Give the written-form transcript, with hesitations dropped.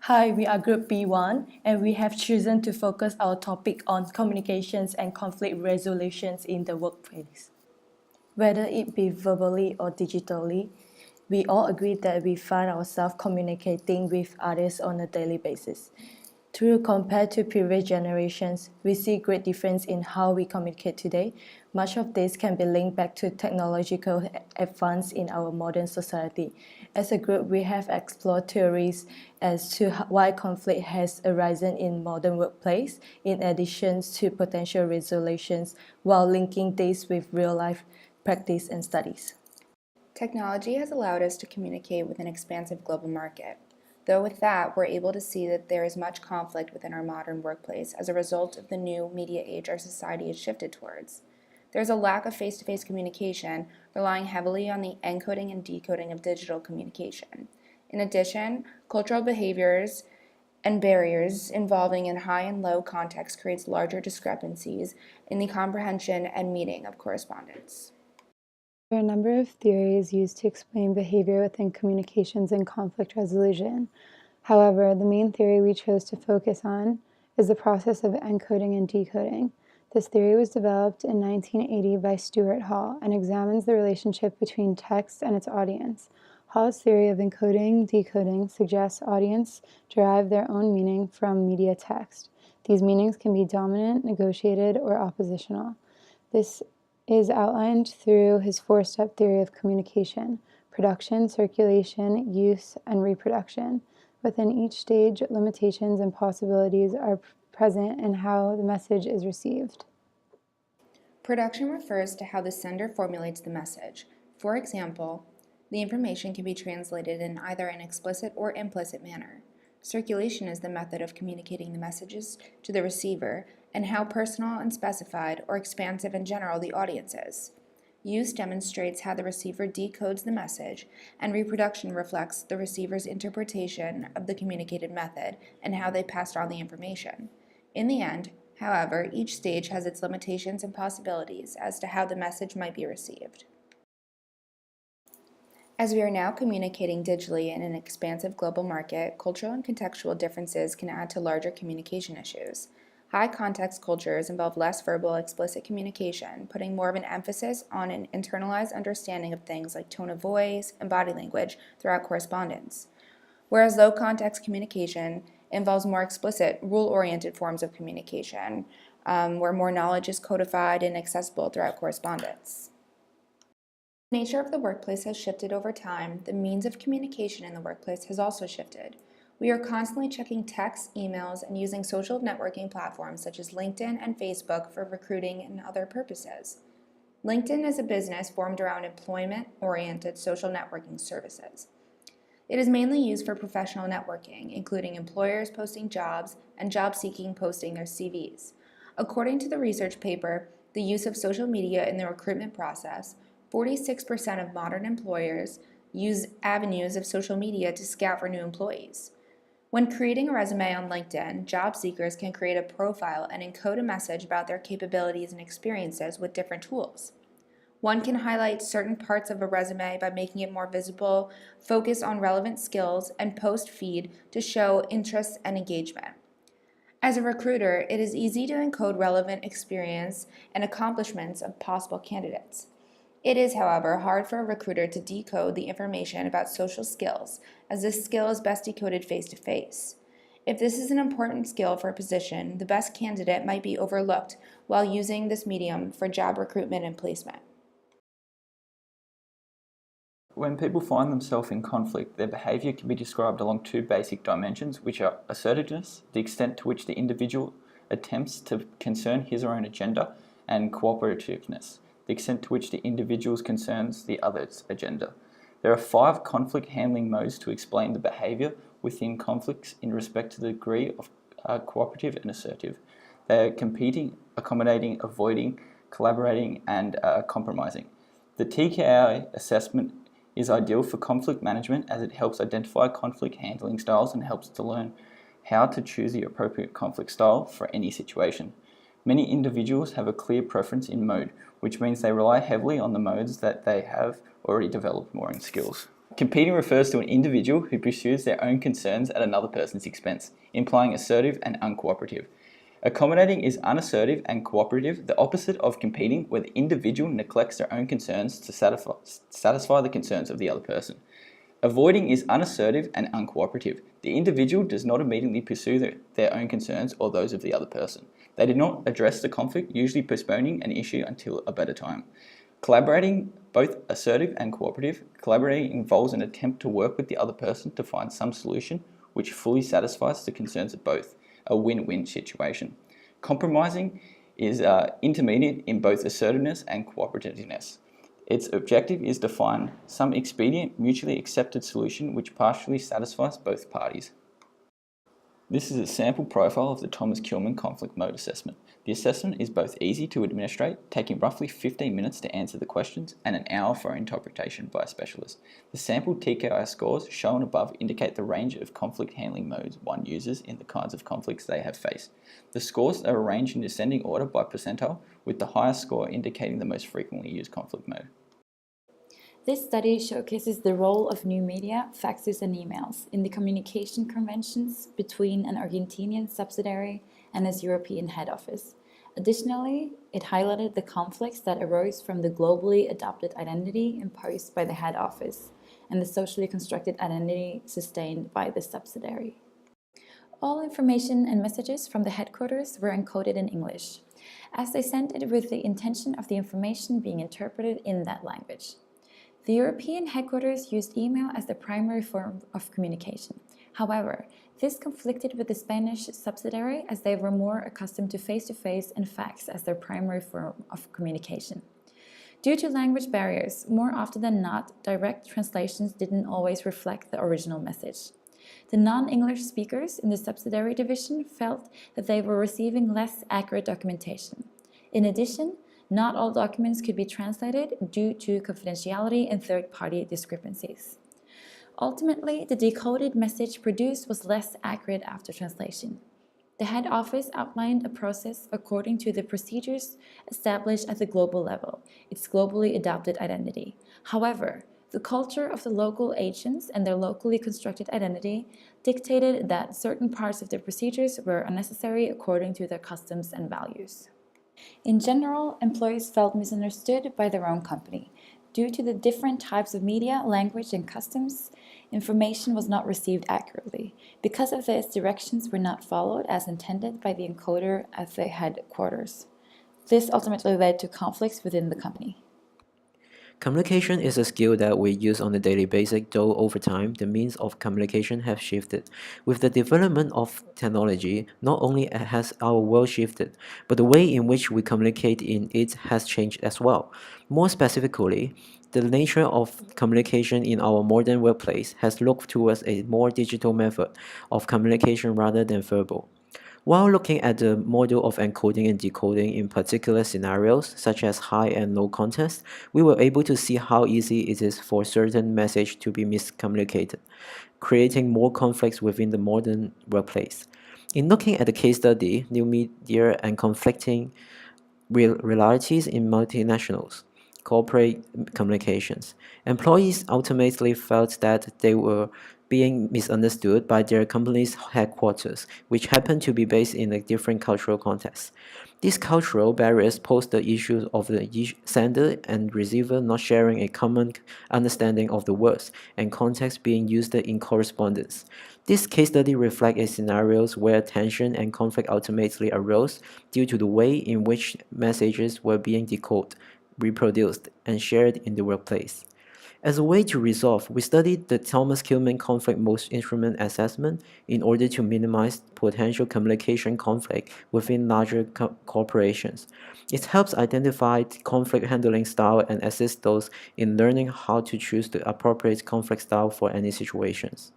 Hi, we are Group B1 and we have chosen to focus our topic on communications and conflict resolutions in the workplace. Whether it be verbally or digitally, we all agree that we find ourselves communicating with others on a daily basis. Compared to previous generations, we see great difference in how we communicate today. Much of this can be linked back to technological advance in our modern society. As a group, we have explored theories as to why conflict has arisen in modern workplace, in addition to potential resolutions, while linking this with real-life practice and studies. Technology has allowed us to communicate with an expansive global market. Though with that, we're able to see that there is much conflict within our modern workplace as a result of the new media age our society has shifted towards. There's a lack of face-to-face communication, relying heavily on the encoding and decoding of digital communication. In addition, cultural behaviors and barriers involving in high and low context creates larger discrepancies in the comprehension and meaning of correspondence. There are a number of theories used to explain behavior within communications and conflict resolution. However, the main theory we chose to focus on is the process of encoding and decoding. This theory was developed in 1980 by Stuart Hall and examines the relationship between text and its audience. Hall's theory of encoding-decoding suggests audience derive their own meaning from media text. These meanings can be dominant, negotiated, or oppositional. This is outlined through his four-step theory of communication: production, circulation, use, and reproduction. Within each stage, limitations and possibilities are present in how the message is received. Production refers to how the sender formulates the message. For example, the information can be translated in either an explicit or implicit manner. Circulation is the method of communicating the messages to the receiver and how personal and specified or expansive in general the audience is. Use demonstrates how the receiver decodes the message, and reproduction reflects the receiver's interpretation of the communicated method and how they passed on the information. In the end, however, each stage has its limitations and possibilities as to how the message might be received. As we are now communicating digitally in an expansive global market, cultural and contextual differences can add to larger communication issues. High-context cultures involve less verbal, explicit communication, putting more of an emphasis on an internalized understanding of things like tone of voice and body language throughout correspondence. Whereas low-context communication involves more explicit, rule-oriented forms of communication, where more knowledge is codified and accessible throughout correspondence. The nature of the workplace has shifted over time. The means of communication in the workplace has also shifted. We are constantly checking texts, emails, and using social networking platforms such as LinkedIn and Facebook for recruiting and other purposes. LinkedIn is a business formed around employment-oriented social networking services. It is mainly used for professional networking, including employers posting jobs and job-seeking posting their CVs. According to the research paper, The Use of Social Media in the Recruitment Process, 46% of modern employers use avenues of social media to scout for new employees. When creating a resume on LinkedIn, job seekers can create a profile and encode a message about their capabilities and experiences with different tools. One can highlight certain parts of a resume by making it more visible, focus on relevant skills, and post feed to show interest and engagement. As a recruiter, it is easy to encode relevant experience and accomplishments of possible candidates. It is, however, hard for a recruiter to decode the information about social skills, as this skill is best decoded face-to-face. If this is an important skill for a position, the best candidate might be overlooked while using this medium for job recruitment and placement. When people find themselves in conflict, their behaviour can be described along two basic dimensions, which are assertiveness, the extent to which the individual attempts to concern his or her own agenda, and cooperativeness, the extent to which the individual concerns the other's agenda. There are 5 conflict handling modes to explain the behaviour within conflicts in respect to the degree of cooperative and assertive. They are competing, accommodating, avoiding, collaborating, and compromising. The TKI assessment is ideal for conflict management as it helps identify conflict handling styles and helps to learn how to choose the appropriate conflict style for any situation. Many individuals have a clear preference in mode, which means they rely heavily on the modes that they have already developed more in skills. Competing refers to an individual who pursues their own concerns at another person's expense, implying assertive and uncooperative. Accommodating is unassertive and cooperative, the opposite of competing, where the individual neglects their own concerns to satisfy the concerns of the other person. Avoiding is unassertive and uncooperative. The individual does not immediately pursue their own concerns or those of the other person. They do not address the conflict, usually postponing an issue until a better time. Collaborating, both assertive and cooperative. Collaborating involves an attempt to work with the other person to find some solution which fully satisfies the concerns of both, a win-win situation. Compromising is intermediate in both assertiveness and cooperativeness. Its objective is to find some expedient, mutually accepted solution which partially satisfies both parties. This is a sample profile of the Thomas-Kilmann conflict mode assessment. The assessment is both easy to administrate, taking roughly 15 minutes to answer the questions and an hour for interpretation by a specialist. The sample TKI scores shown above indicate the range of conflict handling modes one uses in the kinds of conflicts they have faced. The scores are arranged in descending order by percentile, with the highest score indicating the most frequently used conflict mode. This study showcases the role of new media, faxes and emails in the communication conventions between an Argentinian subsidiary and its European head office. Additionally, it highlighted the conflicts that arose from the globally adopted identity imposed by the head office and the socially constructed identity sustained by the subsidiary. All information and messages from the headquarters were encoded in English, as they sent it with the intention of the information being interpreted in that language. The European headquarters used email as the primary form of communication. However, this conflicted with the Spanish subsidiary as they were more accustomed to face-to-face and fax as their primary form of communication. Due to language barriers, more often than not, direct translations didn't always reflect the original message. The non-English speakers in the subsidiary division felt that they were receiving less accurate documentation. In addition, not all documents could be translated due to confidentiality and third-party discrepancies. Ultimately, the decoded message produced was less accurate after translation. The head office outlined a process according to the procedures established at the global level, its globally adopted identity. However, the culture of the local agents and their locally constructed identity dictated that certain parts of the procedures were unnecessary according to their customs and values. In general, employees felt misunderstood by their own company. Due to the different types of media, language, and customs, information was not received accurately. Because of this, directions were not followed as intended by the encoder at the headquarters. This ultimately led to conflicts within the company. Communication is a skill that we use on a daily basis, though over time, the means of communication have shifted. With the development of technology, not only has our world shifted, but the way in which we communicate in it has changed as well. More specifically, the nature of communication in our modern workplace has looked towards a more digital method of communication rather than verbal. While looking at the model of encoding and decoding in particular scenarios, such as high and low context, we were able to see how easy it is for certain message to be miscommunicated, creating more conflicts within the modern workplace. In looking at the case study, new media and conflicting realities in multinationals, corporate communications, employees ultimately felt that they were being misunderstood by their company's headquarters, which happened to be based in a different cultural context. These cultural barriers pose the issue of the sender and receiver not sharing a common understanding of the words and context being used in correspondence. This case study reflects a scenarios where tension and conflict ultimately arose due to the way in which messages were being decoded, reproduced, and shared in the workplace. As a way to resolve, we studied the Thomas-Kilmann conflict mode instrument assessment in order to minimize potential communication conflict within larger corporations. It helps identify conflict handling style and assist those in learning how to choose the appropriate conflict style for any situations.